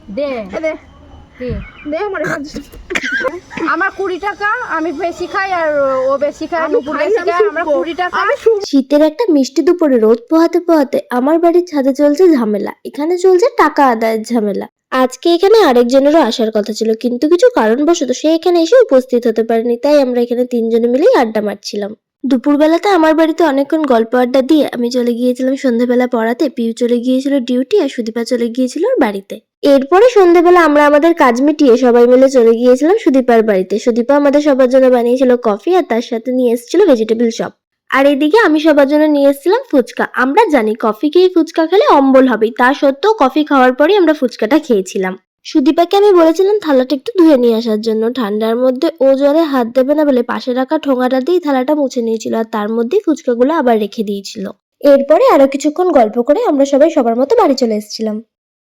দে দে দে দে আমার আমার 20 টাকা, আমি বেশি খাই আর ও বেশি খায়, আমি নুপুর খাই বেশি না, খায়, আমি আমরা শুনবো। 20 টাকা। আমি শুনবো। শীতের একটা মিষ্টি দুপুরে রোদ পোহাতে পোহাতে আমার বাড়ির ছাদে চলছে ঝামেলা। এখানে চলছে টাকা আদায়ের ঝামেলা। আজকে এখানে আরেকজনেরও আসার কথা ছিল, কিন্তু কিছু কারণবশত সে এখানে এসে উপস্থিত হতে পারেনি, তাই আমরা এখানে তিনজনে মিলেই আড্ডা মারছিলাম। দুপুরবেলাতে আমার বাড়িতে অনেকক্ষণ গল্প আড্ডা দিয়ে আমি চলে গিয়েছিলাম সন্ধ্যেবেলা পড়াতে, পিউ চলে গিয়েছিল ডিউটি, আর সুদীপা চলে গিয়েছিল ওর বাড়িতে। এরপরে সন্ধ্যেবেলা আমরা আমাদের কাজ মিটিয়ে সবাই মিলে চলে গিয়েছিলাম সুদীপার বাড়িতে। সুদীপা আমাদের সবার জন্য বানিয়েছিল কফি, আর তার সাথে নিয়ে এসেছিল ভেজিটেবল চপ। আর এদিকে আমি সবার জন্য নিয়ে এসেছিলাম ফুচকা। আমরা জানি কফি খেয়ে ফুচকা খেলে অম্বল হবেই, তা সত্ত্বেও কফি খাওয়ার পরেই আমরা ফুচকাটা খেয়েছিলাম। সুদীপাকে আমি বলেছিলাম থালাটা একটু ধুয়ে নিয়ে আসার জন্য। ঠান্ডার মধ্যে ও জলে হাত দেবে না বলে পাশে রাখা ঠোঙাটা দিয়ে থালাটা মুছে নিয়েছিল, আর তার মধ্যেই ফুচকাগুলো আবার রেখে দিয়েছিল। এরপরে আরো কিছুক্ষণ গল্প করে আমরা সবাই সবার মতো বাড়ি চলে এসেছিলাম।